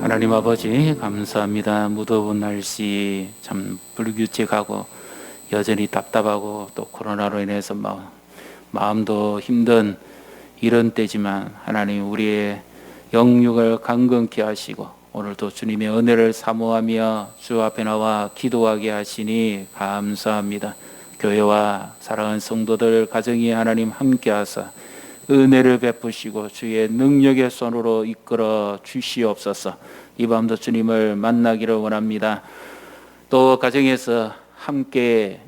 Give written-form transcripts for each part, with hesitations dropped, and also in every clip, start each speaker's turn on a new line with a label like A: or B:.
A: 하나님 아버지 감사합니다. 무더운 날씨 참 불규칙하고 여전히 답답하고 또 코로나로 인해서 마음도 힘든 이런 때지만 하나님 우리의 영육을 강건케 하시고 오늘도 주님의 은혜를 사모하며 주 앞에 나와 기도하게 하시니 감사합니다. 교회와 사랑하는 성도들 가정이 하나님 함께 하사 은혜를 베푸시고 주의 능력의 손으로 이끌어 주시옵소서. 이 밤도 주님을 만나기를 원합니다. 또 가정에서 함께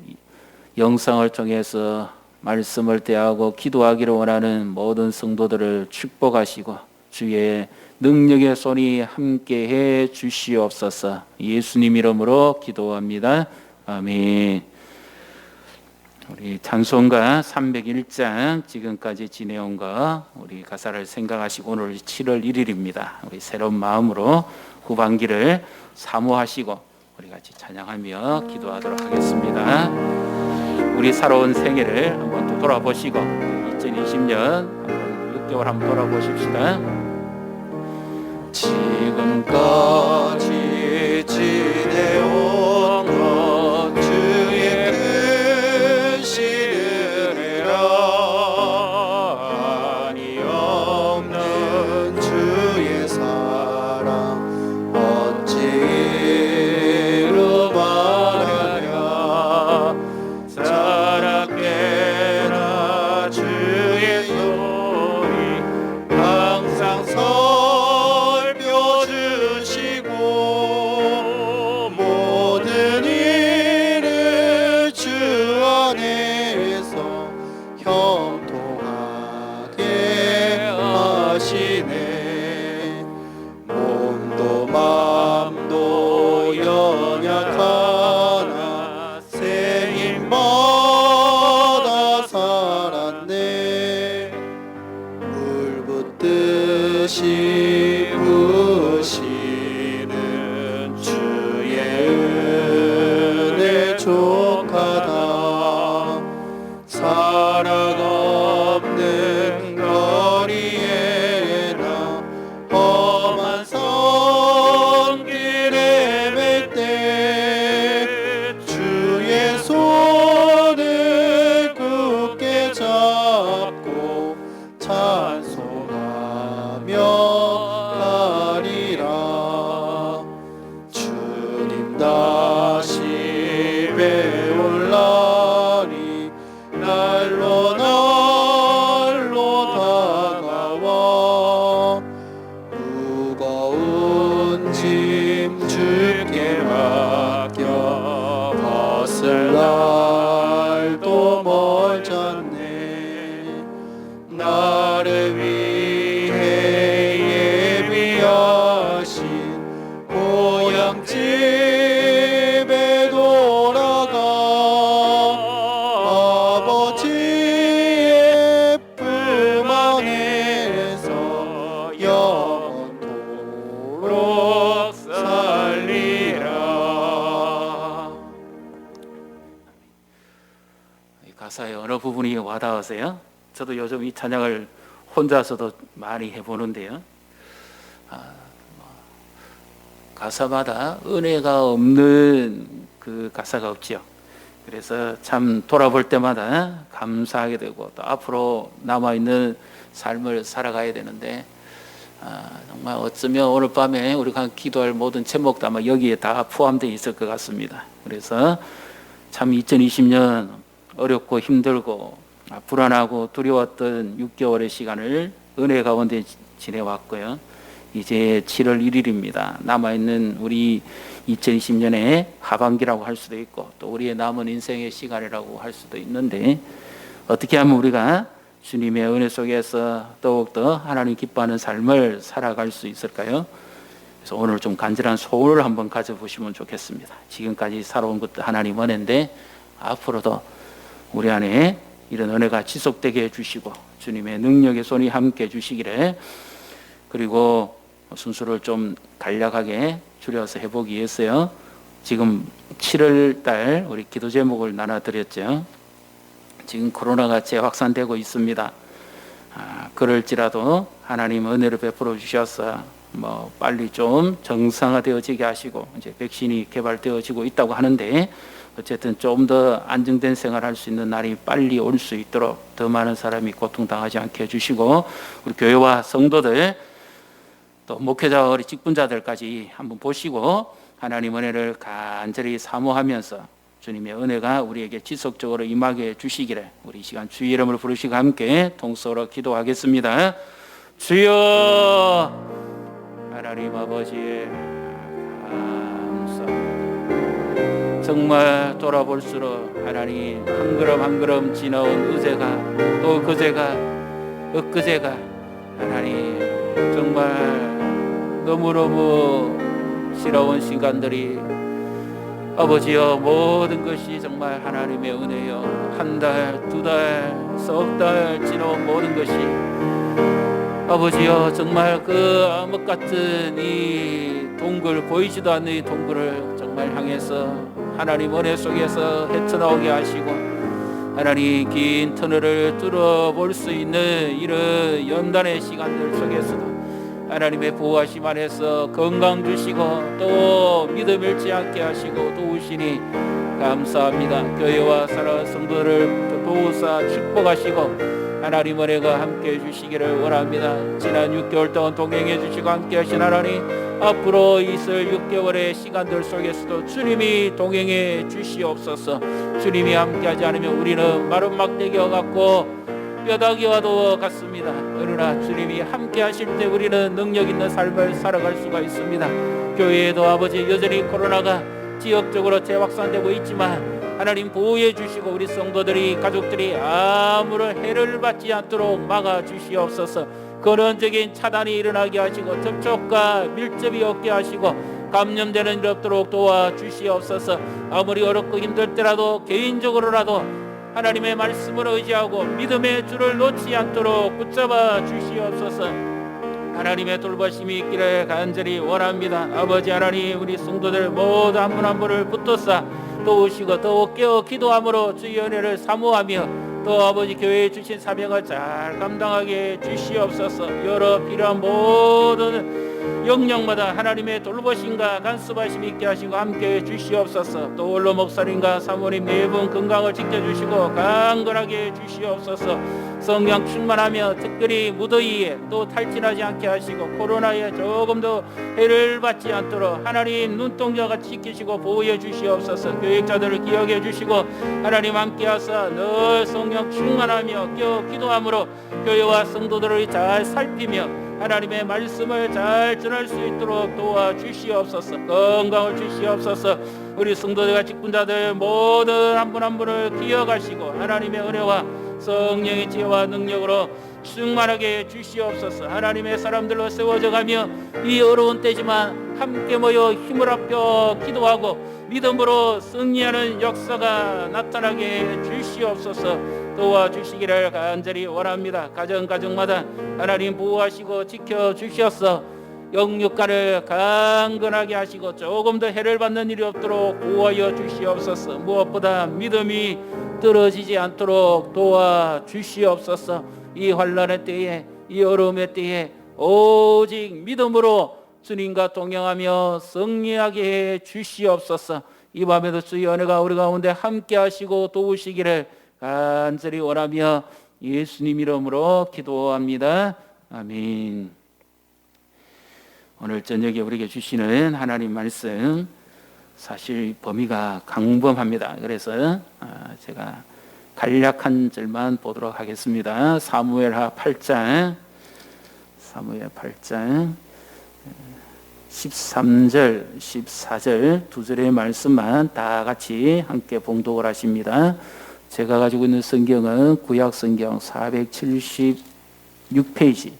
A: 영상을 통해서 말씀을 대하고 기도하기를 원하는 모든 성도들을 축복하시고 주의 능력의 손이 함께해 주시옵소서. 예수님 이름으로 기도합니다. 아멘. 우리 찬송가 301장 지금까지 지내온 거 우리 가사를 생각하시고 오늘 7월 1일입니다. 우리 새로운 마음으로 후반기를 사모하시고 우리 같이 찬양하며 기도하도록 하겠습니다. 우리 살아온 생애를 한번 또 돌아보시고 2020년 한번 6개월 한번 돌아보십시다. 지금까지 지내온 것 주의 한이 없는 주의 사랑 어찌로 말하랴. 살았게나 주의 손이 항상 살펴주시고 모든 일을 주 안에서 형통하게 하시네. 몸도 맘도 연약하나 생일마다 살았네. 물 붓듯이 부으시는 주의 은혜 족하다. 사랑 없는 거리에나 험한 선길에 맬 때 주의 손을 굳게 잡고 찬송하며 가리라. 주님 다시 배울라니 날로 다가와 무거운 짐 주께 맡겨 벗을 날도 멀잖네. 나를 위해 예비하신 고향집에 돌아가 아버지의 품 안에서 영원토록 살리라. 이 가사의 어느 부분이 와닿으세요? 저도 요즘 이 찬양을 혼자서도 많이 해보는데요. 가사마다 은혜가 없는 그 가사가 없지요. 그래서 참 돌아볼 때마다 감사하게 되고 또 앞으로 남아있는 삶을 살아가야 되는데 정말 어쩌면 오늘 밤에 우리가 기도할 모든 제목도 아마 여기에 다 포함되어 있을 것 같습니다. 그래서 참 2020년 어렵고 힘들고 불안하고 두려웠던 6개월의 시간을 은혜 가운데 지내왔고요. 이제 7월 1일입니다. 남아있는 우리 2020년의 하반기라고 할 수도 있고 또 우리의 남은 인생의 시간이라고 할 수도 있는데 어떻게 하면 우리가 주님의 은혜 속에서 더욱더 하나님 기뻐하는 삶을 살아갈 수 있을까요? 그래서 오늘 좀 간절한 소원을 한번 가져보시면 좋겠습니다. 지금까지 살아온 것도 하나님 은혜인데 앞으로도 우리 안에 이런 은혜가 지속되게 해주시고 주님의 능력의 손이 함께 해주시기를. 그리고 순서를 좀 간략하게 줄여서 해보기 위해서요. 지금 7월 달 우리 기도 제목을 나눠드렸죠. 지금 코로나가 재확산되고 있습니다. 그럴지라도 하나님 은혜를 베풀어 주셔서 빨리 좀 정상화되어지게 하시고 이제 백신이 개발되어지고 있다고 하는데 어쨌든 좀 더 안정된 생활할 수 있는 날이 빨리 올 수 있도록 더 많은 사람이 고통당하지 않게 해주시고 우리 교회와 성도들 또 목회자와 우리 직분자들까지 한번 보시고 하나님 은혜를 간절히 사모하면서 주님의 은혜가 우리에게 지속적으로 임하게 해주시기를 우리 이 시간 주의 이름을 부르시고 함께 동서로 기도하겠습니다. 주여 하나님 아버지 감사합니다. 정말 돌아볼수록 하나님 한 걸음 한 걸음 지나온 어제가 또 그제가 엊그제가 하나님 정말 너무너무 싫어온 시간들이 아버지여 모든 것이 정말 하나님의 은혜여 한 달, 두 달, 석 달 지나온 모든 것이 아버지여 정말 그 암흑 같은 이 동굴 보이지도 않는 이 동굴을 정말 향해서 하나님 은혜 속에서 헤쳐나오게 하시고 하나님 긴 터널을 뚫어볼 수 있는 이런 연단의 시간들 속에서도 하나님의 보호하심 안에서 건강 주시고 또 믿음 잃지 않게 하시고 도우시니 감사합니다. 교회와 사랑하는 성도들을 도우사 축복하시고 하나님 은혜가 함께해 주시기를 원합니다. 지난 6개월 동안 동행해 주시고 함께 하신 하나님 앞으로 있을 6개월의 시간들 속에서도 주님이 동행해 주시옵소서. 주님이 함께하지 않으면 우리는 마른 막대기와 같고 뼈다귀와도 같습니다. 그러나 주님이 함께 하실 때 우리는 능력 있는 삶을 살아갈 수가 있습니다. 교회에도 아버지 여전히 코로나가 지역적으로 재확산되고 있지만 하나님 보호해 주시고 우리 성도들이 가족들이 아무런 해를 받지 않도록 막아 주시옵소서. 근원적인 차단이 일어나게 하시고 접촉과 밀접이 없게 하시고 감염되는 일 없도록 도와 주시옵소서. 아무리 어렵고 힘들 때라도 개인적으로라도 하나님의 말씀을 의지하고 믿음의 줄을 놓지 않도록 붙잡아 주시옵소서. 하나님의 돌보심이 있기를 간절히 원합니다. 아버지 하나님 우리 성도들 모두 한 분 한 분을 붙들사 도우시고 더욱 깨어 기도함으로 주의 은혜를 사모하며 또 아버지 교회에 주신 사명을 잘 감당하게 주시옵소서. 여러 필요한 모든 영역마다 하나님의 돌보심과 간섭하심 있게 하시고 함께해 주시옵소서. 또 원로 목사님과 사모님 네 분 건강을 지켜주시고 강건하게 주시옵소서. 성령 충만하며 특별히 무더위에 또 탈진하지 않게 하시고 코로나에 조금 더 해를 받지 않도록 하나님 눈동자같이 지키시고 보호해 주시옵소서. 교육자들을 기억해 주시고 하나님 함께하사 늘 성령 충만하며 기도함으로 교회와 성도들을 잘 살피며 하나님의 말씀을 잘 전할 수 있도록 도와주시옵소서. 건강을 주시옵소서. 우리 성도들과 직분자들 모든 한 분 한 분을 기억하시고 하나님의 은혜와 성령의 지혜와 능력으로 충만하게 주시옵소서. 하나님의 사람들로 세워져 가며 이 어려운 때지만 함께 모여 힘을 합쳐 기도하고 믿음으로 승리하는 역사가 나타나게 주시옵소서. 도와주시기를 간절히 원합니다. 가정마다 하나님 보호하시고 지켜주셔서 영육간을 강건하게 하시고 조금 더 해를 받는 일이 없도록 보호하여 주시옵소서. 무엇보다 믿음이 떨어지지 않도록 도와주시옵소서. 이 환난의 때에 이 어려움의 때에 오직 믿음으로 주님과 동행하며 승리하게 해 주시옵소서. 이 밤에도 주의 은혜가 우리 가운데 함께 하시고 도우시기를 간절히 원하며 예수님 이름으로 기도합니다. 아멘. 오늘 저녁에 우리에게 주시는 하나님 말씀 사실 범위가 강범합니다. 그래서 제가 간략한 절만 보도록 하겠습니다. 사무엘하 8장 13절 14절 두 절의 말씀만 다 같이 함께 봉독을 하십니다. 제가 가지고 있는 성경은 구약 성경 476페이지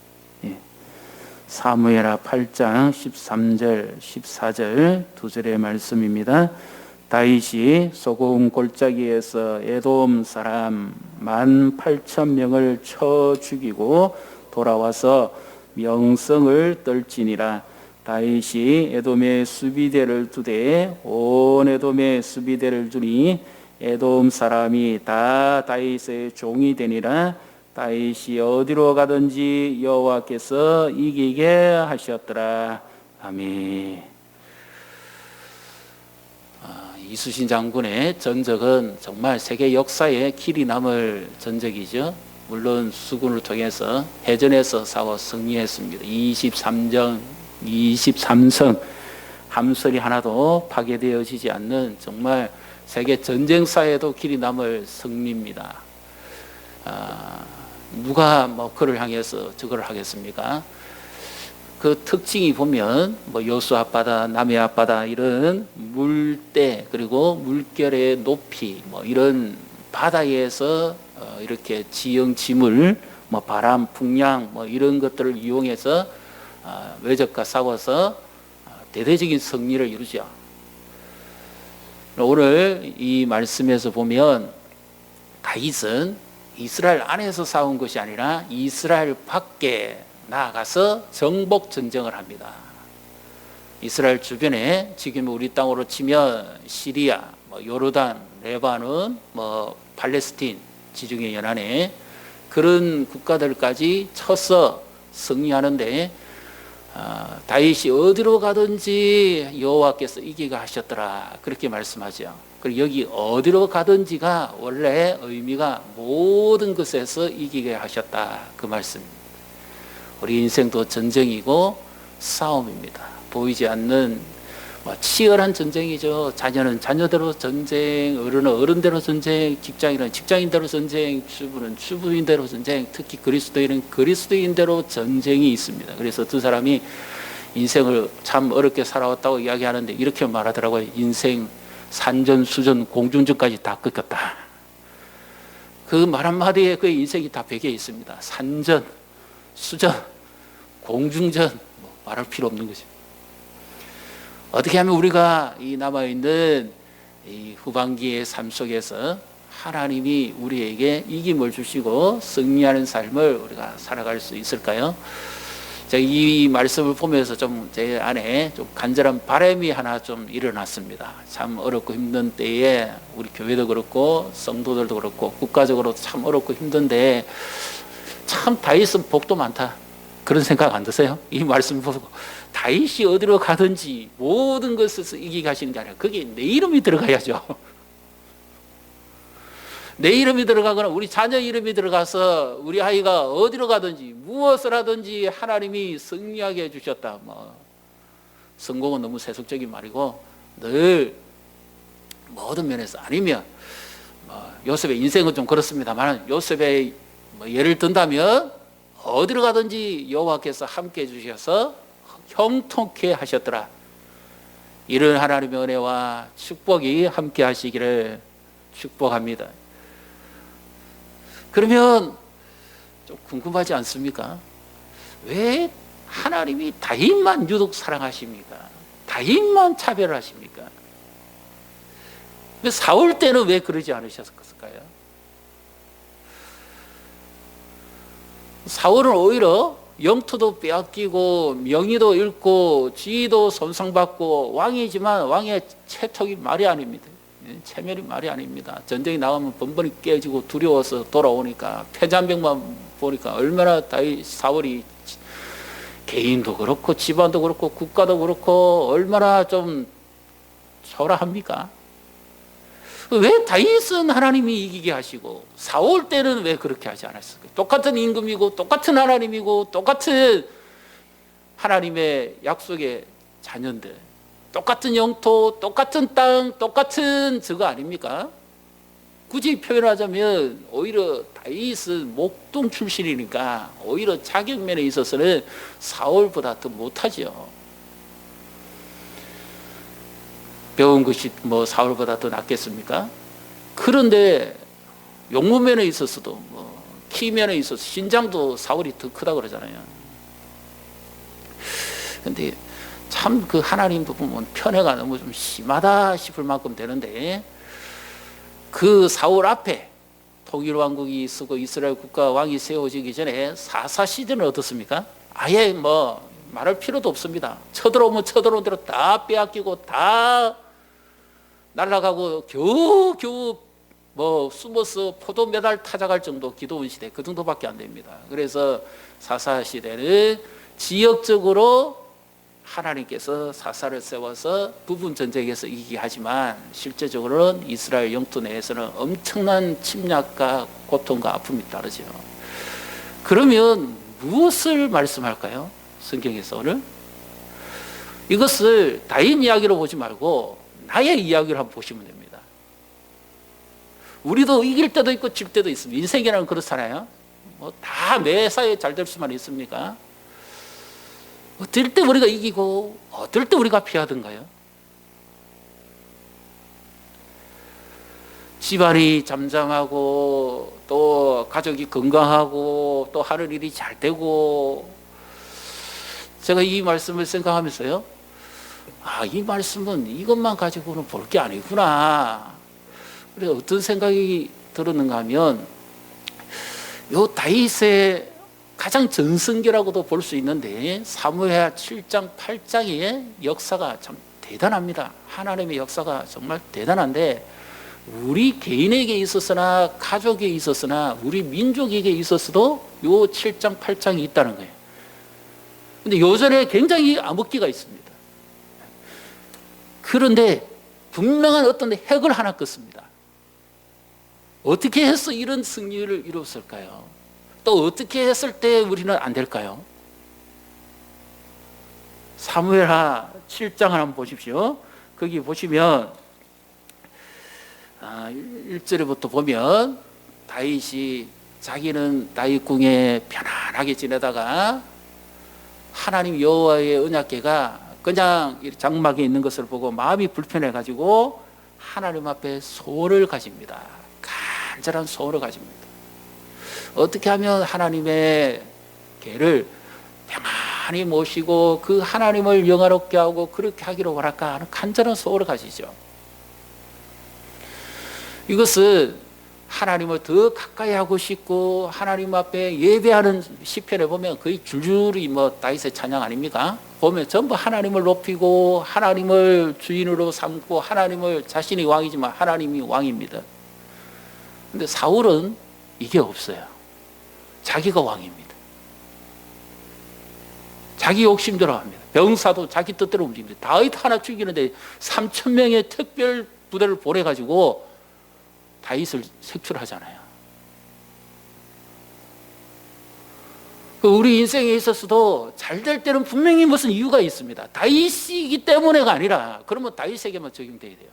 A: 사무엘하 8장 13절 14절 두 절의 말씀입니다. 다윗이 소금 골짜기에서 에돔 사람 18,000명을 쳐 죽이고 돌아와서 명성을 떨지니라. 다윗이 에돔의 수비대를 두되 온 에돔의 수비대를 두니 에돔 사람이 다 다윗의 종이 되니라. 다윗이 어디로 가든지 여호와께서 이기게 하셨더라. 아멘. 이순신 장군의 전적은 정말 세계 역사에 길이 남을 전적이죠. 물론 수군을 통해서 해전에서 싸워 승리했습니다. 23성 함선이 하나도 파괴되어지지 않는 정말 세계 전쟁사에도 길이 남을 승리입니다. 누가 그를 향해서 저걸 하겠습니까? 그 특징이 보면 여수 앞바다, 남해 앞바다 이런 물대 그리고 물결의 높이 이런 바다에서 이렇게 지형 지물 바람 풍량 이런 것들을 이용해서 외적과 싸워서 대대적인 승리를 이루죠. 오늘 이 말씀에서 보면 다윗은 이스라엘 안에서 싸운 것이 아니라 이스라엘 밖에 나아가서 정복 전쟁을 합니다. 이스라엘 주변에 지금 우리 땅으로 치면 시리아, 요르단, 레바논, 팔레스틴 지중해 연안에 그런 국가들까지 쳐서 승리하는데 다윗이 어디로 가든지 여호와께서 이기게 하셨더라 그렇게 말씀하죠. 그리고 여기 어디로 가든지가 원래 의미가 모든 것에서 이기게 하셨다 그 말씀입니다. 우리 인생도 전쟁이고 싸움입니다. 보이지 않는 치열한 전쟁이죠. 자녀는 자녀대로 전쟁, 어른은 어른대로 전쟁, 직장인은 직장인대로 전쟁, 주부는 주부인대로 전쟁, 특히 그리스도인은 그리스도인대로 전쟁이 있습니다. 그래서 두 사람이 인생을 참 어렵게 살아왔다고 이야기하는데 이렇게 말하더라고요. 인생 산전수전 공중전까지 다 꺾였다. 그 말 한마디에 그 인생이 다 배겨 있습니다. 산전, 수전, 공중전 말할 필요 없는 거죠. 어떻게 하면 우리가 이 남아있는 이 후반기의 삶 속에서 하나님이 우리에게 이김을 주시고 승리하는 삶을 우리가 살아갈 수 있을까요? 제가 이 말씀을 보면서 좀 제 안에 좀 간절한 바람이 하나 좀 일어났습니다. 참 어렵고 힘든 때에 우리 교회도 그렇고 성도들도 그렇고 국가적으로 참 어렵고 힘든데 참 다윗은 복도 많다. 그런 생각 안 드세요? 이 말씀 보고 다윗이 어디로 가든지 모든 것에서 이기게 하시는 게 아니라 거기에 내 이름이 들어가야죠. 내 이름이 들어가거나 우리 자녀 이름이 들어가서 우리 아이가 어디로 가든지 무엇을 하든지 하나님이 승리하게 해주셨다. 성공은 너무 세속적인 말이고 늘 모든 면에서 아니면 요셉의 인생은 좀 그렇습니다만 요셉의 예를 든다면 어디로 가든지 여호와께서 함께 해주셔서 형통케 하셨더라. 이런 하나님의 은혜와 축복이 함께 하시기를 축복합니다. 그러면 좀 궁금하지 않습니까? 왜 하나님이 다윗만 유독 사랑하십니까? 다윗만 차별하십니까? 사울 때는 왜 그러지 않으셨을까요? 사울은 오히려 영토도 빼앗기고 명의도 잃고 지위도 손상받고 왕이지만 왕의 채통이 말이 아닙니다. 체면이 말이 아닙니다. 전쟁이 나가면 번번이 깨지고 두려워서 돌아오니까 패잔병만 보니까 얼마나 사울이 개인도 그렇고 집안도 그렇고 국가도 그렇고 얼마나 좀 초라합니까? 왜 다윗은 하나님이 이기게 하시고 사울 때는 왜 그렇게 하지 않았을까요? 똑같은 임금이고 똑같은 하나님이고 똑같은 하나님의 약속의 자녀인데 똑같은 영토, 똑같은 땅, 똑같은 저거 아닙니까? 굳이 표현하자면 오히려 다윗은 목동 출신이니까 오히려 자격면에 있어서는 사울보다 더 못하죠. 배운 것이 사울보다 더 낫겠습니까? 그런데 용무면에 있어서도 키면에 있어서 신장도 사울이 더 크다 그러잖아요. 그런데 참 그 하나님도 보면 편애가 너무 좀 심하다 싶을 만큼 되는데 그 사울 앞에 통일 왕국이 쓰고 이스라엘 국가 왕이 세워지기 전에 사사 시대는 어떻습니까? 아예 말할 필요도 없습니다. 쳐들어오면 쳐들어온 대로 다 빼앗기고 다 날아가고 겨우 뭐 숨어서 포도 메달 타작할 정도, 기도원 시대 그 정도밖에 안 됩니다. 그래서 사사 시대는 지역적으로 하나님께서 사사를 세워서 부분 전쟁에서 이기게 하지만 실제적으로는 이스라엘 영토 내에서는 엄청난 침략과 고통과 아픔이 따르죠. 그러면 무엇을 말씀할까요? 성경에서 오늘 이것을 다윗 이야기로 보지 말고 나의 이야기를 한번 보시면 됩니다. 우리도 이길 때도 있고 질 때도 있습니다. 인생이라는 그렇잖아요. 뭐 다 매사에 잘 될 수만 있습니까? 어떨 때 우리가 이기고 어떨 때 우리가 피하던가요? 집안이 잠잠하고 또 가족이 건강하고 또 하는 일이 잘 되고, 제가 이 말씀을 생각하면서요, 이 말씀은 이것만 가지고는 볼 게 아니구나. 그래서 어떤 생각이 들었는가 하면, 요 다윗의 가장 전성기라고도 볼 수 있는데 사무엘하 7장 8장의 역사가 참 대단합니다. 하나님의 역사가 정말 대단한데 우리 개인에게 있어서나 가족에 있어서나 우리 민족에게 있어서도 요 7장 8장이 있다는 거예요. 근데 요전에 굉장히 암흑기가 있습니다. 그런데 분명한 어떤 핵을 하나 껐습니다. 어떻게 해서 이런 승리를 이뤘을까요? 또 어떻게 했을 때 우리는 안 될까요? 사무엘하 7장을 한번 보십시오. 거기 보시면 1절부터 보면 다윗이 자기는 다윗궁에 편안하게 지내다가 하나님 여호와의 언약궤가 그냥 장막에 있는 것을 보고 마음이 불편해가지고 하나님 앞에 소원을 가집니다. 간절한 소원을 가집니다. 어떻게 하면 하나님의 궤를 평안히 모시고 그 하나님을 영화롭게 하고 그렇게 하기를 원할까 하는 간절한 소원을 가지죠. 이것은 하나님을 더 가까이 하고 싶고 하나님 앞에 예배하는 시편에 보면 거의 줄줄이 뭐 다윗의 찬양 아닙니까? 보면 전부 하나님을 높이고 하나님을 주인으로 삼고 하나님을, 자신이 왕이지만 하나님이 왕입니다. 근데 사울은 이게 없어요. 자기가 왕입니다. 자기 욕심대로 합니다. 병사도 자기 뜻대로 움직입니다. 다윗 하나 죽이는데 3,000명의 특별 부대를 보내가지고 다윗을 색출하잖아요. 우리 인생에 있어서도 잘 될 때는 분명히 무슨 이유가 있습니다. 다윗이기 때문에가 아니라 그러면 다윗에게만 적용돼야 돼요.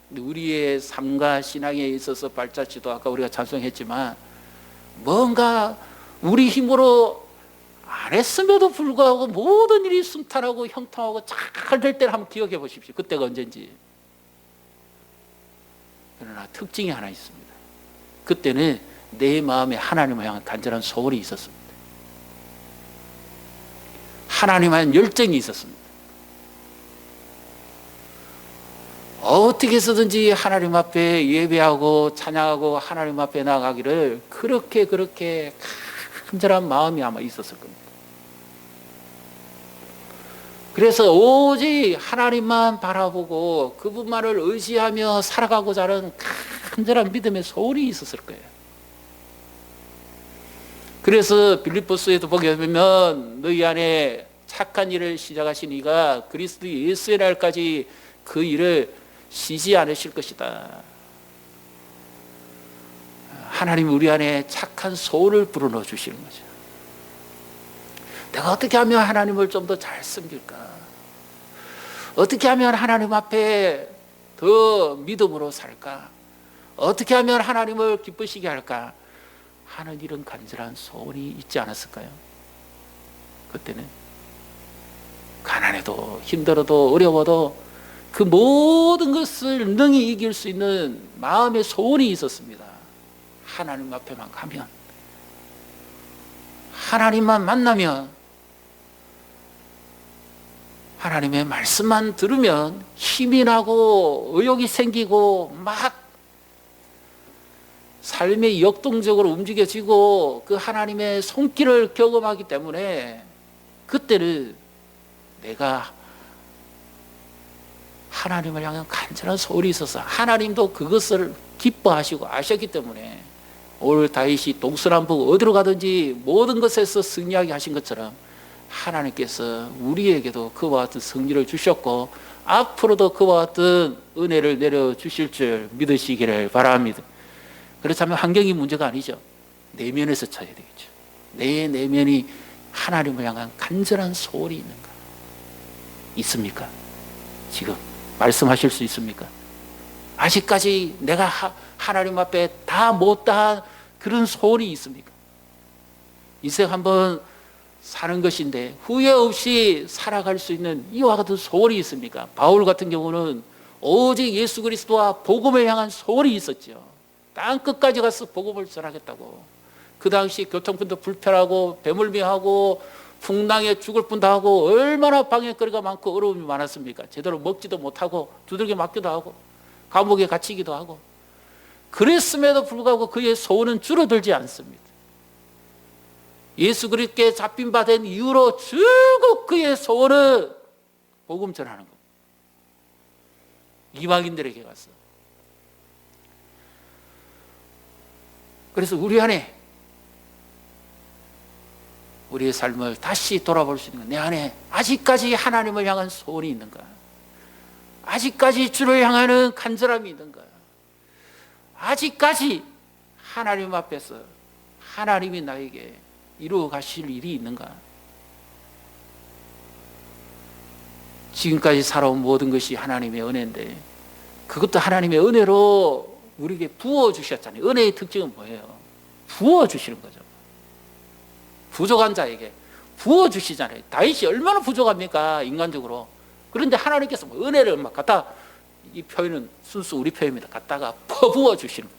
A: 근데 우리의 삶과 신앙에 있어서 발자취도 아까 우리가 찬송했지만 뭔가 우리 힘으로 안 했음에도 불구하고 모든 일이 순탄하고 형통하고 잘 될 때를 한번 기억해 보십시오. 그때가 언젠지. 그러나 특징이 하나 있습니다. 그때는 내 마음에 하나님을 향한 간절한 소원이 있었습니다. 하나님에 대한 열정이 있었습니다. 어떻게 해서든지 하나님 앞에 예배하고 찬양하고 하나님 앞에 나가기를 그렇게 간절한 마음이 아마 있었을 겁니다. 그래서 오직 하나님만 바라보고 그분만을 의지하며 살아가고자 하는 간절한 믿음의 소원이 있었을 거예요. 그래서 빌립보서에도 보게 되면 너희 안에 착한 일을 시작하신 이가 그리스도 예수의 날까지 그 일을 쉬지 않으실 것이다. 하나님이 우리 안에 착한 소원을 불어넣어 주시는 거죠. 내가 어떻게 하면 하나님을 좀 더 잘 섬길까? 어떻게 하면 하나님 앞에 더 믿음으로 살까? 어떻게 하면 하나님을 기쁘시게 할까? 하는 이런 간절한 소원이 있지 않았을까요? 그때는 가난해도 힘들어도 어려워도 그 모든 것을 능히 이길 수 있는 마음의 소원이 있었습니다. 하나님 앞에만 가면, 하나님만 만나면, 하나님의 말씀만 들으면 힘이 나고 의욕이 생기고 막 삶이 역동적으로 움직여지고 그 하나님의 손길을 경험하기 때문에 그때는 내가 하나님을 향한 간절한 소원이 있어서 하나님도 그것을 기뻐하시고 아셨기 때문에 오늘 다윗이 동서남북 어디로 가든지 모든 것에서 승리하게 하신 것처럼 하나님께서 우리에게도 그와 같은 승리를 주셨고 앞으로도 그와 같은 은혜를 내려주실 줄 믿으시기를 바랍니다. 그렇다면 환경이 문제가 아니죠. 내면에서 찾아야 되겠죠. 내 내면이 하나님을 향한 간절한 소원이 있는가? 있습니까? 지금 말씀하실 수 있습니까? 아직까지 내가 하나님 앞에 다 못다한 그런 소원이 있습니까? 인생 한번 사는 것인데 후회 없이 살아갈 수 있는 이와 같은 소원이 있습니까? 바울 같은 경우는 오직 예수 그리스도와 복음을 향한 소원이 있었죠. 땅 끝까지 가서 복음을 전하겠다고. 그 당시 교통편도 불편하고 배멀미하고 풍랑에 죽을 뻔도 하고 얼마나 방해거리가 많고 어려움이 많았습니까? 제대로 먹지도 못하고 두들겨 맞기도 하고 감옥에 갇히기도 하고. 그랬음에도 불구하고 그의 소원은 줄어들지 않습니다. 예수 그리스도께 잡힌 바 된 이후로 줄곧 그의 소원은 복음 전하는 겁니다. 이방인들에게 가서. 그래서 우리 안에 우리의 삶을 다시 돌아볼 수 있는 것, 내 안에 아직까지 하나님을 향한 소원이 있는가? 아직까지 주를 향하는 간절함이 있는가? 아직까지 하나님 앞에서 하나님이 나에게 이루어 가실 일이 있는가? 지금까지 살아온 모든 것이 하나님의 은혜인데 그것도 하나님의 은혜로 우리에게 부어주셨잖아요. 은혜의 특징은 뭐예요? 부어주시는 거죠. 부족한 자에게 부어주시잖아요. 다윗이 얼마나 부족합니까? 인간적으로. 그런데 하나님께서 뭐 은혜를 막 갖다, 이 표현은 순수 우리 표현입니다. 갖다가 퍼부어 주시는 거예요.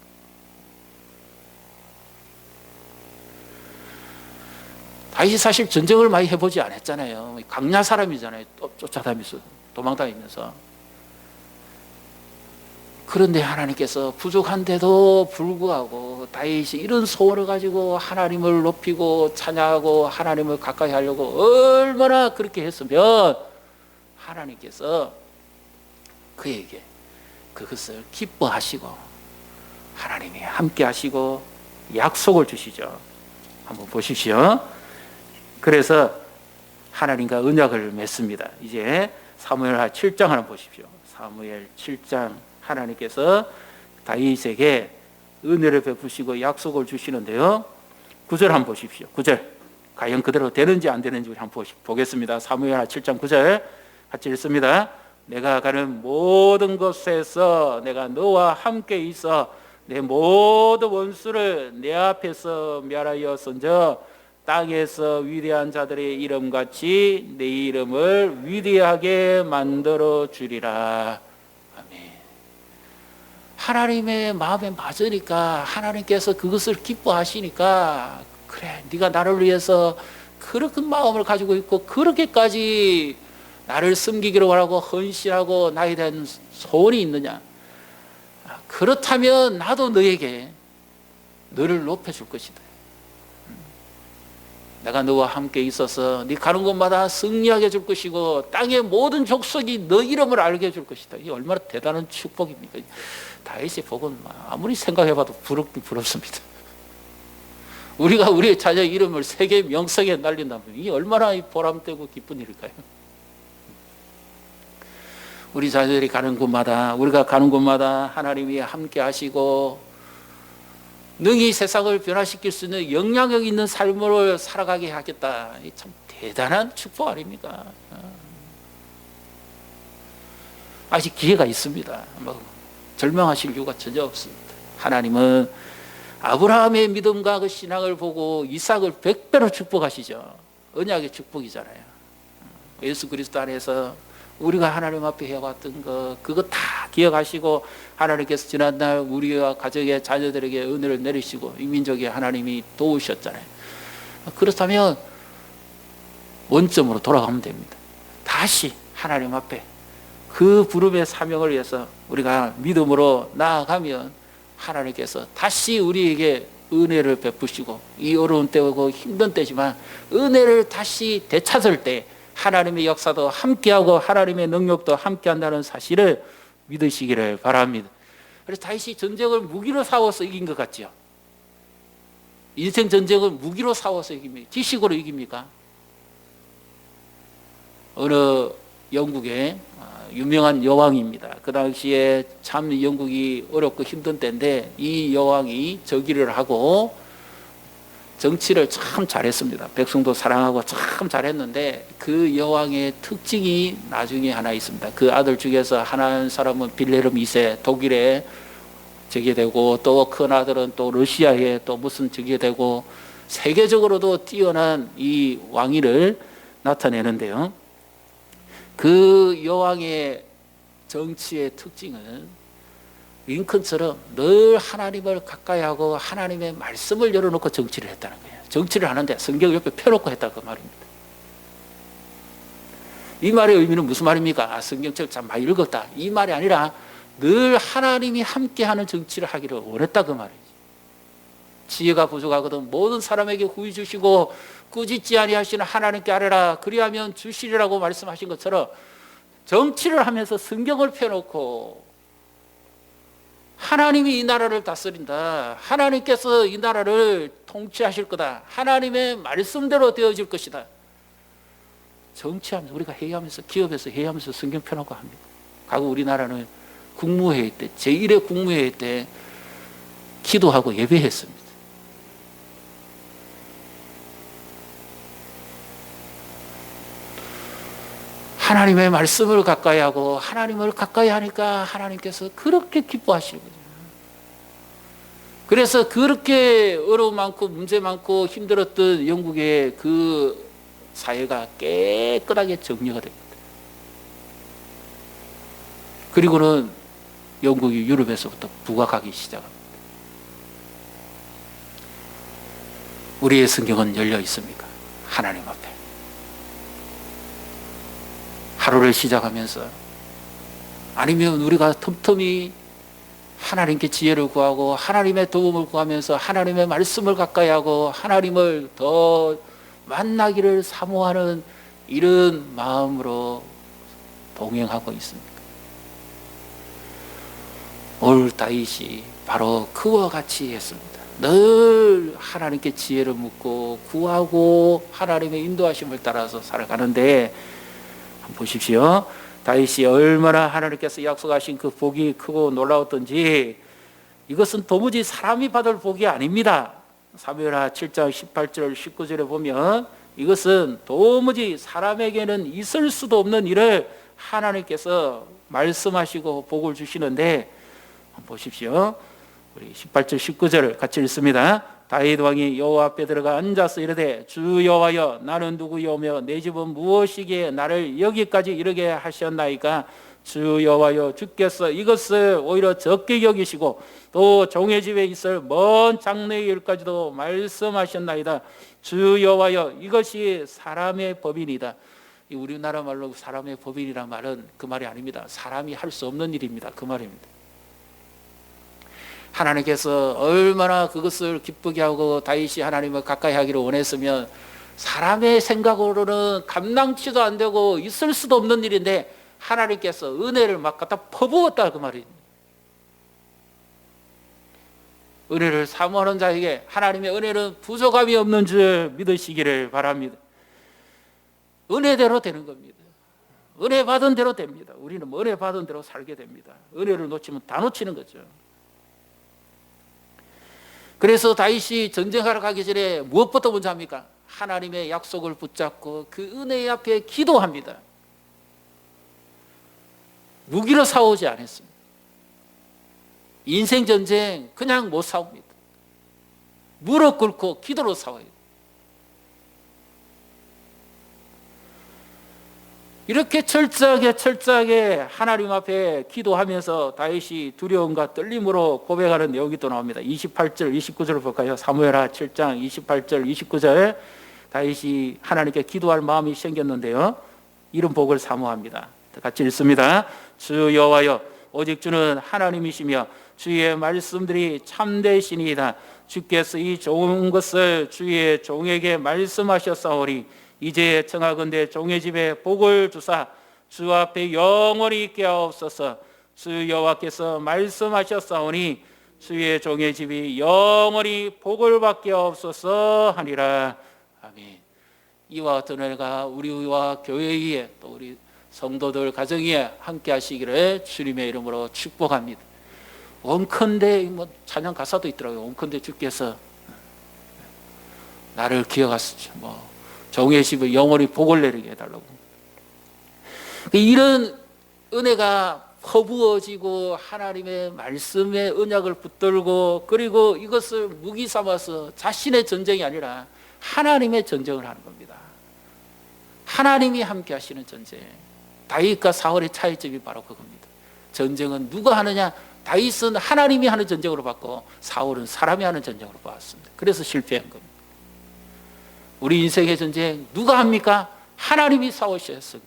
A: 다윗이 사실 전쟁을 많이 해보지 않았잖아요. 강야 사람이잖아요. 쫓아다니면서 도망다니면서. 그런데 하나님께서 부족한데도 불구하고 다윗이 이런 소원을 가지고 하나님을 높이고 찬양하고 하나님을 가까이 하려고 얼마나 그렇게 했으면 하나님께서 그에게 그것을 기뻐하시고 하나님이 함께 하시고 약속을 주시죠. 한번 보십시오. 그래서 하나님과 언약을 맺습니다. 이제 사무엘하 7장 한번 보십시오. 사무엘 7장 하나님께서 다윗에게 은혜를 베푸시고 약속을 주시는데요. 9절 한번 보십시오. 9절 과연 그대로 되는지 안 되는지 우리 한번 보겠습니다. 사무엘하 7장 9절 같이 읽습니다. 내가 가는 모든 곳에서 내가 너와 함께 있어 내 모든 원수를 내 앞에서 멸하였은저 땅에서 위대한 자들의 이름같이 내 이름을 위대하게 만들어 주리라. 아멘. 하나님의 마음에 맞으니까 하나님께서 그것을 기뻐하시니까 그래 네가 나를 위해서 그렇게 마음을 가지고 있고 그렇게까지 나를 섬기기로 하고 헌신하고 나에 대한 소원이 있느냐? 그렇다면 나도 너에게 너를 높여줄 것이다. 내가 너와 함께 있어서 네 가는 곳마다 승리하게 해줄 것이고 땅의 모든 족속이 너 이름을 알게 해줄 것이다. 이게 얼마나 대단한 축복입니까? 다윗의 복은 아무리 생각해봐도 부럽습니다. 우리가 우리의 자녀 이름을 세계 명성에 날린다면 이게 얼마나 보람되고 기쁜 일일까요? 우리 자녀들이 가는 곳마다 우리가 가는 곳마다 하나님이 함께 하시고 능히 세상을 변화시킬 수 있는 영향력 있는 삶을 살아가게 하겠다. 참 대단한 축복 아닙니까? 아직 기회가 있습니다. 절망하실 이유가 전혀 없습니다. 하나님은 아브라함의 믿음과 그 신앙을 보고 이삭을 100배로 축복하시죠. 언약의 축복이잖아요. 예수 그리스도 안에서 우리가 하나님 앞에 해왔던 그거 다 기억하시고 하나님께서 지난날 우리와 가족의 자녀들에게 은혜를 내리시고 이 민족에 하나님이 도우셨잖아요. 그렇다면 원점으로 돌아가면 됩니다. 다시 하나님 앞에 그 부름의 사명을 위해서 우리가 믿음으로 나아가면 하나님께서 다시 우리에게 은혜를 베푸시고 이 어려운 때고 힘든 때지만 은혜를 다시 되찾을 때 하나님의 역사도 함께하고 하나님의 능력도 함께한다는 사실을 믿으시기를 바랍니다. 그래서 다윗이 전쟁을 무기로 싸워서 이긴 것 같죠. 인생 전쟁을 무기로 싸워서 이깁니까? 지식으로 이깁니까? 어느 영국의 유명한 여왕입니다. 그 당시에 참 영국이 어렵고 힘든 때인데 이 여왕이 즉위를 하고 정치를 참 잘했습니다. 백성도 사랑하고 참 잘했는데 그 여왕의 특징이 나중에 하나 있습니다. 그 아들 중에서 한 사람은 빌헬름 2세 독일에 즉위되고 또 큰 아들은 또 러시아에 또 무슨 즉위되고 세계적으로도 뛰어난 이 왕위를 나타내는데요. 그 여왕의 정치의 특징은 링컨처럼 늘 하나님을 가까이 하고 하나님의 말씀을 열어놓고 정치를 했다는 거예요. 정치를 하는데 성경을 옆에 펴놓고 했다 그 말입니다. 이 말의 의미는 무슨 말입니까? 성경책을 참 많이 읽었다 이 말이 아니라 늘 하나님이 함께하는 정치를 하기를 원했다 그 말이지. 지혜가 부족하거든 모든 사람에게 후히 주시고 꾸짖지 아니하시는 하나님께 아뢰라 그리하면 주시리라고 말씀하신 것처럼 정치를 하면서 성경을 펴놓고 하나님이 이 나라를 다스린다. 하나님께서 이 나라를 통치하실 거다. 하나님의 말씀대로 되어질 것이다. 정치하면서 우리가 회의하면서 기업에서 회의하면서 성경 펴놓고 합니다. 과거 우리나라는 국무회의 때 제1회 국무회의 때 기도하고 예배했습니다. 하나님의 말씀을 가까이 하고 하나님을 가까이 하니까 하나님께서 그렇게 기뻐하시는 거죠. 그래서 그렇게 어려움 많고 문제 많고 힘들었던 영국의 그 사회가 깨끗하게 정리가 됩니다. 그리고는 영국이 유럽에서부터 부각하기 시작합니다. 우리의 성경은 열려 있습니까? 하나님 앞에. 하루를 시작하면서 아니면 우리가 틈틈이 하나님께 지혜를 구하고 하나님의 도움을 구하면서 하나님의 말씀을 가까이 하고 하나님을 더 만나기를 사모하는 이런 마음으로 동행하고 있습니까? 오늘 다윗이 바로 그와 같이 했습니다. 늘 하나님께 지혜를 묻고 구하고 하나님의 인도하심을 따라서 살아가는데 보십시오. 다윗이 얼마나 하나님께서 약속하신 그 복이 크고 놀라웠던지 이것은 도무지 사람이 받을 복이 아닙니다. 사무엘하 7장 18절 19절에 보면 이것은 도무지 사람에게는 있을 수도 없는 일을 하나님께서 말씀하시고 복을 주시는데 보십시오. 우리 18절 19절을 같이 읽습니다. 다윗 왕이 여호와 앞에 들어가 앉아서 이르되 주 여호와여 나는 누구이오며 내 집은 무엇이기에 나를 여기까지 이르게 하셨나이까? 주 여호와여 주께서 이것을 오히려 적게 여기시고 또 종의 집에 있을 먼 장래의 일까지도 말씀하셨나이다. 주 여호와여 이것이 사람의 법이니이다. 우리나라 말로 사람의 법이란 말은 그 말이 아닙니다. 사람이 할 수 없는 일입니다. 그 말입니다. 하나님께서 얼마나 그것을 기쁘게 하고 다윗이 하나님을 가까이 하기를 원했으면 사람의 생각으로는 감당치도 안 되고 있을 수도 없는 일인데 하나님께서 은혜를 막 갖다 퍼부었다 그 말입니다. 은혜를 사모하는 자에게 하나님의 은혜는 부족함이 없는 줄 믿으시기를 바랍니다. 은혜대로 되는 겁니다. 은혜 받은 대로 됩니다. 우리는 은혜 받은 대로 살게 됩니다. 은혜를 놓치면 다 놓치는 거죠. 그래서 다윗이 전쟁하러 가기 전에 무엇부터 먼저 합니까? 하나님의 약속을 붙잡고 그 은혜 앞에 기도합니다. 무기로 싸우지 않았습니다. 인생 전쟁 그냥 못 싸웁니다. 무릎 꿇고 기도로 싸워요. 이렇게 철저하게 하나님 앞에 기도하면서 다윗이 두려움과 떨림으로 고백하는 내용이 또 나옵니다. 28절 29절을 볼까요? 사무엘하 7장 28절 29절 다윗이 하나님께 기도할 마음이 생겼는데요, 이런 복을 사모합니다. 같이 읽습니다. 주 여호와여 오직 주는 하나님이시며 주의 말씀들이 참되시니이다. 주께서 이 좋은 것을 주의 종에게 말씀하셨사오니 이제 청하건대 종의 집에 복을 주사 주 앞에 영원히 있게 하옵소서. 주 여호와께서 말씀하셨사오니 주의 종의 집이 영원히 복을 받게 하옵소서 하니라. 아멘. 이와 같은 은혜가 우리와 교회 위에 또 우리 성도들 가정 위에 함께 하시기를 주님의 이름으로 축복합니다. 원컨대 뭐 찬양 가사도 있더라고요. 원컨대 주께서 나를 기억하시죠. 뭐 종의 집에 영원히 복을 내리게 해달라고. 이런 은혜가 퍼부어지고 하나님의 말씀의 언약을 붙들고 그리고 이것을 무기 삼아서 자신의 전쟁이 아니라 하나님의 전쟁을 하는 겁니다. 하나님이 함께 하시는 전쟁. 다윗과 사울의 차이점이 바로 그겁니다. 전쟁은 누가 하느냐? 다윗은 하나님이 하는 전쟁으로 봤고 사울은 사람이 하는 전쟁으로 봤습니다. 그래서 실패한 겁니다. 우리 인생의 전쟁 누가 합니까? 하나님이 싸우셨으며.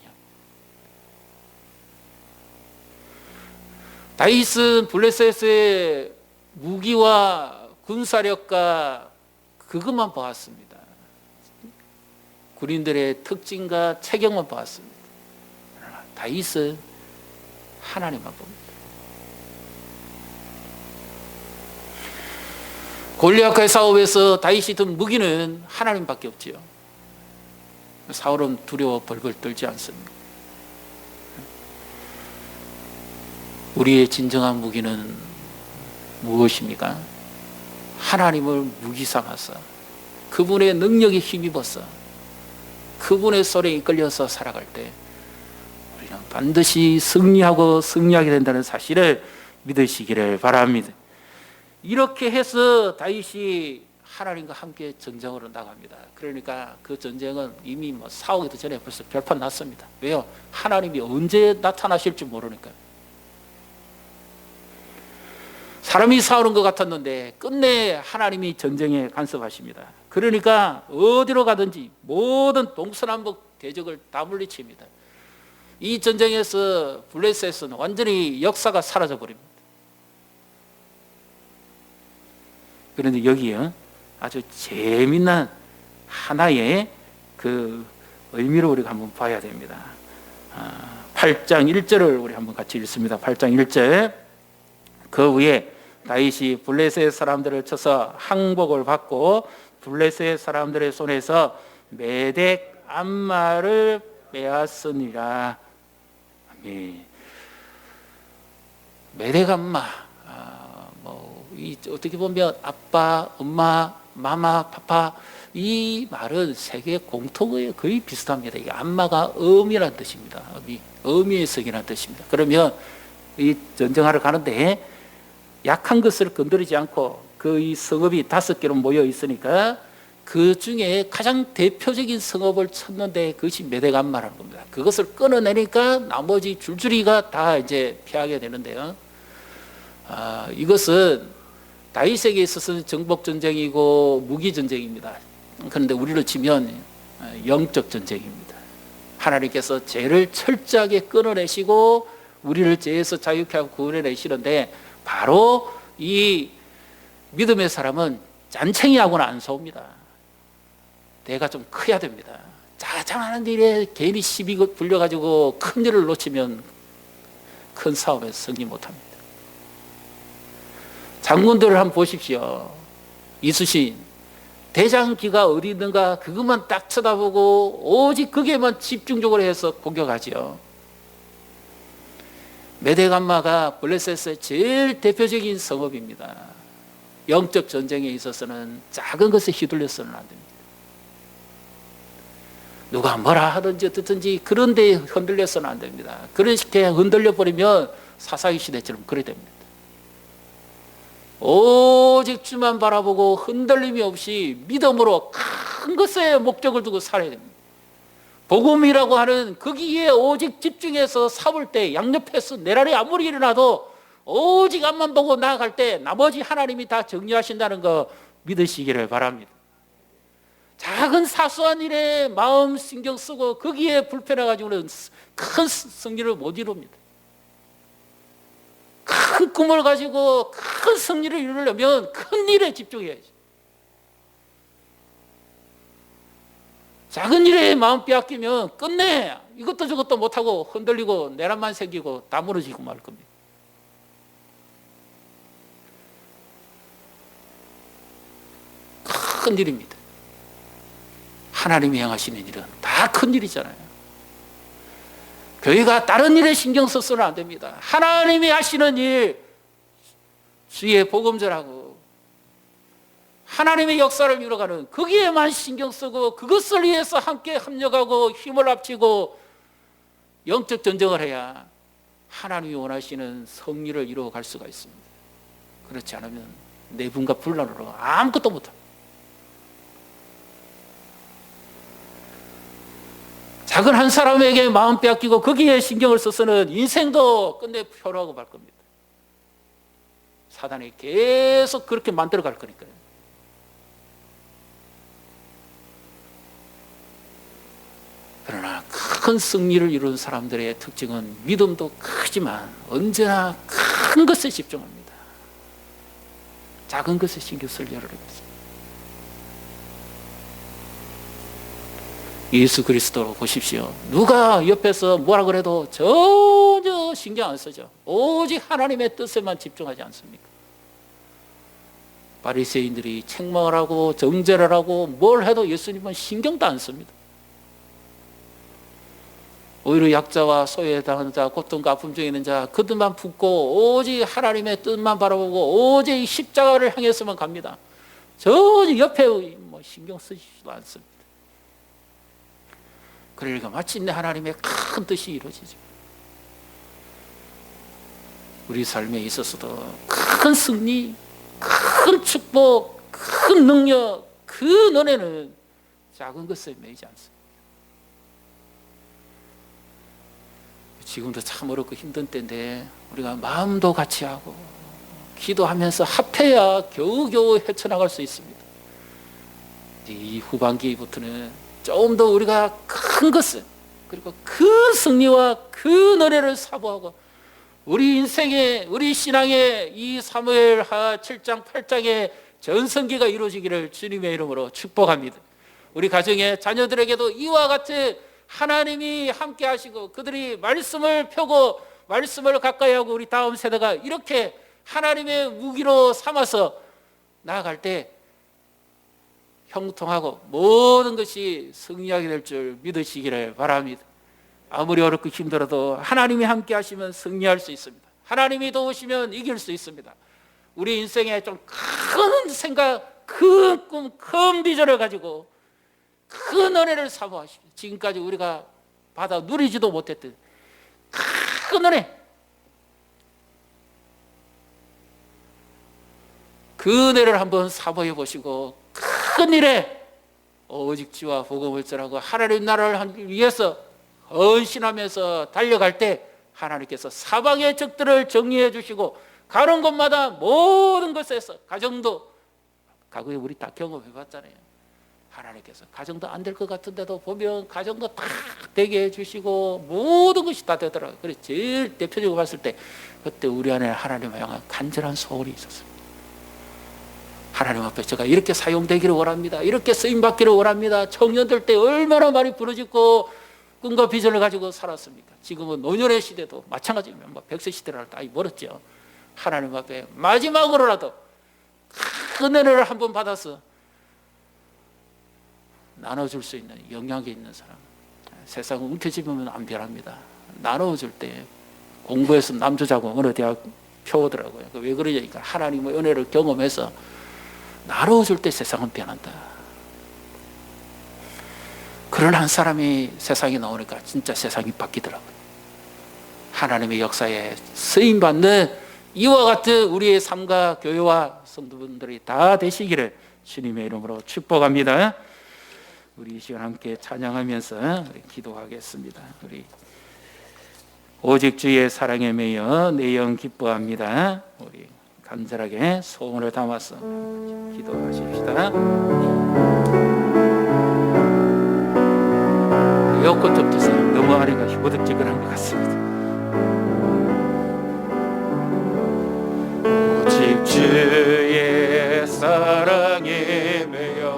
A: 다윗은 블레셋의 무기와 군사력과 그것만 보았습니다. 군인들의 특징과 체격만 보았습니다. 다윗은 하나님만 봅니다. 골리앗과의 싸움에서 다윗이 든 무기는 하나님밖에 없지요. 사울은 두려워 벌벌 떨지 않습니다. 우리의 진정한 무기는 무엇입니까? 하나님을 무기 삼아서 그분의 능력에 힘입어서 그분의 소리에 이끌려서 살아갈 때 우리는 반드시 승리하고 승리하게 된다는 사실을 믿으시기를 바랍니다. 이렇게 해서 다윗이 하나님과 함께 전쟁으로 나갑니다. 그러니까 그 전쟁은 이미 뭐 싸우기도 전에 벌써 결판 났습니다. 왜요? 하나님이 언제 나타나실지 모르니까요. 사람이 싸우는 것 같았는데 끝내 하나님이 전쟁에 간섭하십니다. 그러니까 어디로 가든지 모든 동서남북 대적을 다 물리칩니다. 이 전쟁에서 블레셋은 완전히 역사가 사라져 버립니다. 그런데 여기에 아주 재미난 하나의 그 의미를 우리가 한번 봐야 됩니다. 8장 1절을 우리 한번 같이 읽습니다. 8장 1절. 그 후에 다윗이 블레셋 사람들을 쳐서 항복을 받고 블레셋 사람들의 손에서 메덱 암마를 빼앗으니라. 아멘. 메덱 암마. 어떻게 보면 아빠, 엄마, 마마, 파파 이 말은 세계 공통어에 거의 비슷합니다. 이 암마가 어미라는 뜻입니다. 어미의 성이라는 뜻입니다. 그러면 이 전쟁하러 가는데 약한 것을 건드리지 않고 그 이 성읍이 5개로 모여 있으니까 그 중에 가장 대표적인 성읍을 쳤는데 그것이 메덱 암마라는 겁니다. 그것을 끊어내니까 나머지 줄줄이가 다 이제 피하게 되는데요. 이것은 다윗에게 있어서는 정복 전쟁이고 무기 전쟁입니다. 그런데 우리로 치면 영적 전쟁입니다. 하나님께서 죄를 철저하게 끊어내시고 우리를 죄에서 자유케 하고 구원해내시는데 바로 이 믿음의 사람은 짠챙이하고는 안 싸웁니다. 대가 좀 커야 됩니다. 자잘하는 일에 괜히 시비 불려가지고 큰 일을 놓치면 큰 싸움에서 승리 못합니다. 장군들을 한번 보십시오. 이수신 대장기가 어디 있는가 그것만 딱 쳐다보고 오직 거기에만 집중적으로 해서 공격하죠. 메덱 암마가 블레셋의 제일 대표적인 성읍입니다. 영적 전쟁에 있어서는 작은 것에 휘둘려서는 안 됩니다. 누가 뭐라 하든지 어떻든지 그런 데 흔들려서는 안 됩니다. 그렇게 흔들려 버리면 사사기 시대처럼 그래 됩니다. 오직 주만 바라보고 흔들림이 없이 믿음으로 큰 것에 목적을 두고 살아야 됩니다. 복음이라고 하는 거기에 오직 집중해서 삼을 때 양옆에서 내란이 아무리 일어나도 오직 앞만 보고 나아갈 때 나머지 하나님이 다 정리하신다는 거 믿으시기를 바랍니다. 작은 사소한 일에 마음 신경 쓰고 거기에 불편해가지고는 큰 승리를 못 이룹니다. 큰 꿈을 가지고 큰 승리를 이루려면 큰 일에 집중해야지. 작은 일에 마음 빼앗기면 끝내 이것도 저것도 못하고 흔들리고 내란만 생기고 다 무너지고 말 겁니다. 큰 일입니다. 하나님이 행하시는 일은 다 큰 일이잖아요. 교회가 다른 일에 신경 써서는 안 됩니다. 하나님이 하시는 일, 주의 복음전하고 하나님의 역사를 이루어가는 거기에만 신경 쓰고 그것을 위해서 함께 협력하고 힘을 합치고 영적 전쟁을 해야 하나님이 원하시는 성리를 이루어갈 수가 있습니다. 그렇지 않으면 내분과 분란으로 아무것도 못합니다. 작은 한 사람에게 마음 빼앗기고 거기에 신경을 써서는 인생도 끝내 표로하고 말 겁니다. 사단이 계속 그렇게 만들어 갈 거니까요. 그러나 큰 승리를 이룬 사람들의 특징은 믿음도 크지만 언제나 큰 것에 집중합니다. 작은 것에 신경 쓸 여력이 없습니다. 예수 그리스도 보십시오. 누가 옆에서 뭐라 그래도 전혀 신경 안 쓰죠. 오직 하나님의 뜻에만 집중하지 않습니까? 바리새인들이 책망을 하고 정죄를 하고 뭘 해도 예수님은 신경도 안 씁니다. 오히려 약자와 소외에 당하는 자, 고통과 아픔 중에 있는 자, 그들만 품고 오직 하나님의 뜻만 바라보고 오직 십자가를 향해서만 갑니다. 전혀 옆에 뭐 신경 쓰시지도 않습니다. 그러니까 마침내 하나님의 큰 뜻이 이루어지죠. 우리 삶에 있어서도 큰 승리, 큰 축복, 큰 능력, 그 은혜는 작은 것에 매이지 않습니다. 지금도 참 어렵고 힘든 때인데 우리가 마음도 같이 하고 기도하면서 합해야 겨우겨우 헤쳐나갈 수 있습니다. 이 후반기부터는 좀 더 우리가 큰 것을 그리고 큰 승리와 큰 은혜를 사모하고 우리 인생의 우리 신앙의 이 사무엘하 7장 8장의 전성기가 이루어지기를 주님의 이름으로 축복합니다. 우리 가정의 자녀들에게도 이와 같이 하나님이 함께 하시고 그들이 말씀을 펴고 말씀을 가까이 하고 우리 다음 세대가 이렇게 하나님의 무기로 삼아서 나아갈 때 형통하고 모든 것이 승리하게 될 줄 믿으시기를 바랍니다. 아무리 어렵고 힘들어도 하나님이 함께 하시면 승리할 수 있습니다. 하나님이 도우시면 이길 수 있습니다. 우리 인생에 좀 큰 생각, 큰 꿈, 큰 비전을 가지고 큰 은혜를 사모하십시오. 지금까지 우리가 받아 누리지도 못했던 큰 은혜, 그 은혜를 한번 사모해 보시고 큰 일에 오직 주와 복음을 전하고 하나님 나라를 위해서 헌신하면서 달려갈 때 하나님께서 사방의 적들을 정리해 주시고 가는 곳마다 모든 것에서 가정도 과거에 우리 다 경험해 봤잖아요. 하나님께서 가정도 안 될 것 같은데도 보면 가정도 다 되게 해주시고 모든 것이 다 되더라고요. 그래서 제일 대표적으로 봤을 때 그때 우리 안에 하나님을 향한 간절한 소원이 있었습니다. 하나님 앞에 제가 이렇게 사용되기를 원합니다. 이렇게 쓰임받기를 원합니다. 청년들 때 얼마나 많이 부르짖고 꿈과 비전을 가지고 살았습니까? 지금은 노년의 시대도 마찬가지입니다. 100세 시대라도 아이 멀었죠. 하나님 앞에 마지막으로라도 큰 은혜를 한번 받아서 나눠줄 수 있는 영향이 있는 사람. 세상은 움켜쥐면 안 변합니다. 나눠줄 때 공부해서 남조자고 어느 대학 표오더라고요. 왜 그러냐니까 하나님의 은혜를 경험해서 나눠줄 때 세상은 변한다. 그런 한 사람이 세상에 나오니까 진짜 세상이 바뀌더라고요. 하나님의 역사에 쓰임받는 이와 같은 우리의 삶과 교회와 성도분들이 다 되시기를 주님의 이름으로 축복합니다. 우리 이 시간 함께 찬양하면서 기도하겠습니다. 우리 오직 주의 사랑에 매여 내 영 기뻐합니다. 우리 간절하게 소원을 담아서 기도하십시다. 에어컨 좀 주세요. 너무 아래가 후덥지근한 것 같습니다. 오직 주의 사랑에 매여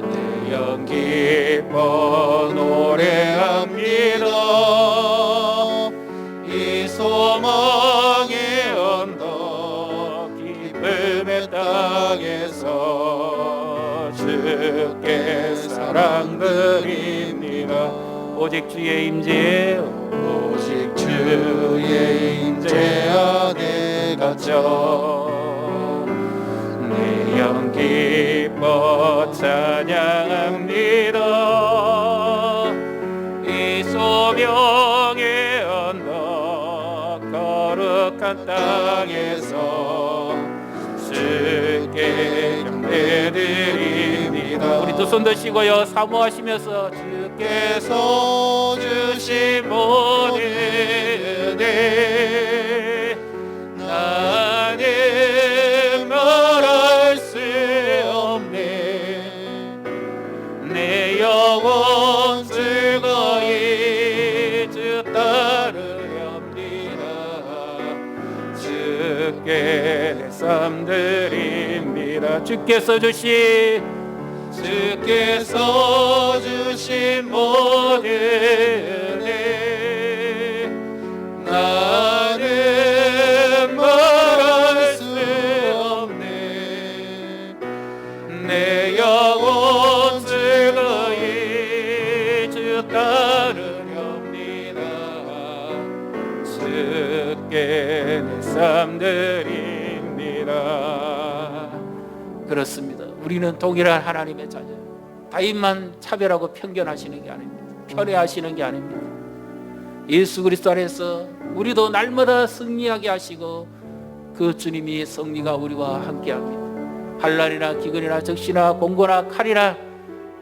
A: 내 영 노래합니다. 이 소망의 언덕 기쁨의 땅에서 주께 사랑드립니다. 오직 주의 임재, 오직 주의 임재 안에 갇혀 내 영 기뻐 찬양합니다. 이 소명의 언덕 거룩한 땅에서 주께 경배드립니다. 우리 두 손 드시고요, 사모하시면서 주께서 주신 모든 은혜 나는 말할 수 없네. 내 영혼 즐거이 주 따르렵니다. 주께 내 삶 드립니다. 주께서 주신 모든 은혜 나는 말할 수 없네. 내 영혼 즐거이 주 따르렵니다. 주께 내 삶 드립니다. 그렇습니다. 우리는 동일한 하나님의 자녀예요. 다윗만 차별하고 편견하시는 게 아닙니다. 편애하시는 게 아닙니다. 예수 그리스도 안에서 우리도 날마다 승리하게 하시고 그 주님이 승리가 우리와 함께합니다. 환난이나 기근이나 적시나 공고나 칼이나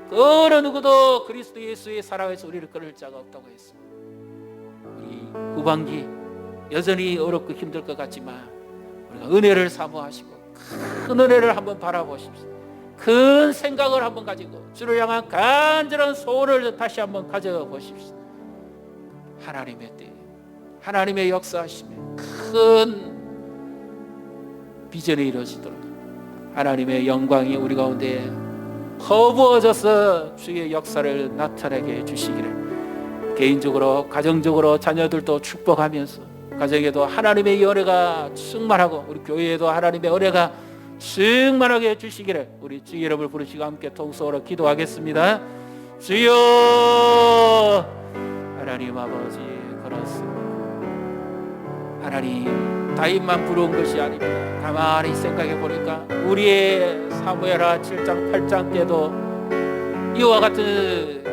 A: 그 어느 누구도 그리스도 예수의 사랑에서 우리를 끊을 자가 없다고 했습니다. 우리 후반기 여전히 어렵고 힘들 것 같지만 우리가 은혜를 사모하시고 큰 은혜를 한번 바라보십시오. 큰 생각을 한번 가지고 주를 향한 간절한 소원을 다시 한번 가져보십시오. 하나님의 때, 하나님의 역사하심에 큰 비전이 이루어지도록 하나님의 영광이 우리 가운데 퍼부어져서 주의 역사를 나타내게 해주시기를 개인적으로 가정적으로 자녀들도 축복하면서 가정에도 하나님의 은혜가 충만하고 우리 교회에도 하나님의 은혜가 충만하게 해주시기를 우리 주의 이름을 부르시고 함께 통성으로 기도하겠습니다. 주여, 하나님 아버지, 그렇습니다. 하나님, 다윗만 부러운 것이 아닙니다. 가만히 생각해 보니까 우리의 사무엘하 7장 8장 때도 이와 같은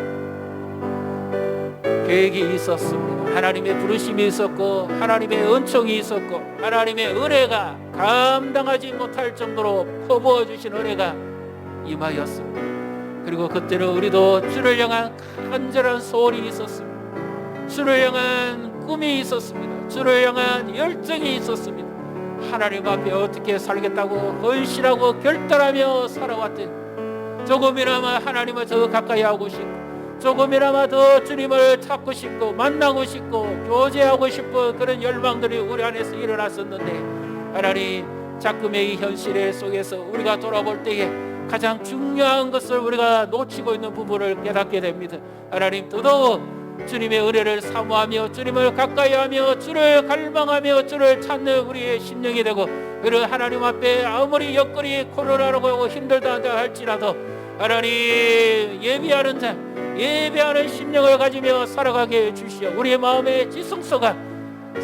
A: 계획이 있었습니다. 하나님의 부르심이 있었고 하나님의 은총이 있었고 하나님의 은혜가 감당하지 못할 정도로 퍼부어 주신 은혜가 임하였습니다. 그리고 그때는 우리도 주를 향한 간절한 소원이 있었습니다. 주를 향한 꿈이 있었습니다. 주를 향한 열정이 있었습니다. 하나님 앞에 어떻게 살겠다고 헌신하고 결단하며 살아왔던 조금이나마 하나님을 더 가까이 하고 싶고 조금이나마 더 주님을 찾고 싶고 만나고 싶고 교제하고 싶은 그런 열망들이 우리 안에서 일어났었는데 하나님, 작금의 이 현실 속에서 우리가 돌아볼 때에 가장 중요한 것을 우리가 놓치고 있는 부분을 깨닫게 됩니다. 하나님, 더더욱 주님의 은혜를 사모하며 주님을 가까이하며 주를 갈망하며 주를 찾는 우리의 심령이 되고, 그런 하나님 앞에 아무리 여건이 코로나라고 하고 힘들다 할지라도 하나님 예비하는 자, 예배하는 심령을 가지며 살아가게 해주시오. 우리의 마음의 지성소가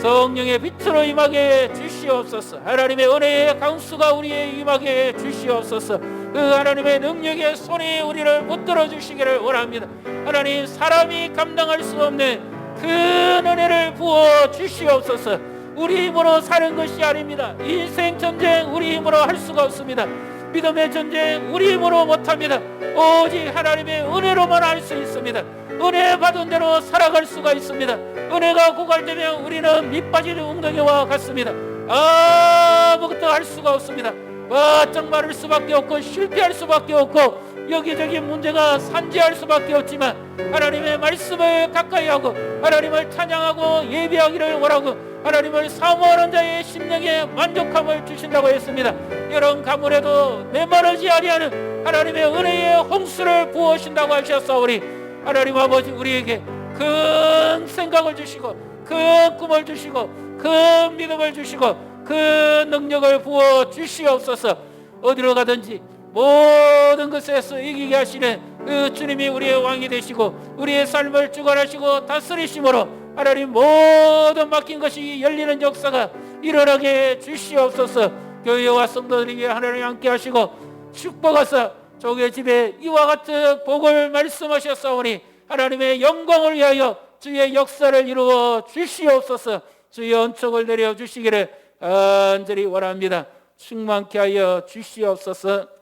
A: 성령의 빛으로 임하게 해주시옵소서. 하나님의 은혜의 강수가 우리의 임하게 해주시옵소서. 그 하나님의 능력의 손이 우리를 붙들어 주시기를 원합니다. 하나님, 사람이 감당할 수 없는 큰 은혜를 부어 주시옵소서. 우리 힘으로 사는 것이 아닙니다. 인생 전쟁 우리 힘으로 할 수가 없습니다. 믿음의 전쟁 우리 힘으로 못합니다. 오직 하나님의 은혜로만 할 수 있습니다. 은혜 받은 대로 살아갈 수가 있습니다. 은혜가 고갈되면 우리는 밑빠진 웅덩이와 같습니다. 아무것도 할 수가 없습니다. 바짝 마를 수밖에 없고 실패할 수밖에 없고 여기저기 문제가 산재할 수밖에 없지만 하나님의 말씀을 가까이 하고 하나님을 찬양하고 예배하기를 원하고 하나님을 사모하는 자의 심령에 만족함을 주신다고 했습니다. 이런 가물에도 메마르지 아니하는 하나님의 은혜의 홍수를 부으신다고 하셨사오니 하나님 아버지 우리에게 큰 생각을 주시고 큰 꿈을 주시고 큰 믿음을 주시고 큰 능력을 부어 주시옵소서. 어디로 가든지 모든 것에서 이기게 하시는 그 주님이 우리의 왕이 되시고 우리의 삶을 주관하시고 다스리심으로 하나님 모든 막힌 것이 열리는 역사가 일어나게 주시옵소서. 교회와 성도들에게 하나님 함께 하시고 축복하사 조국의 집에 이와 같은 복을 말씀하셨사오니 하나님의 영광을 위하여 주의 역사를 이루어 주시옵소서. 주의恩촉을 내려 주시기를 간절히 원합니다. 충만케 하여 주시옵소서.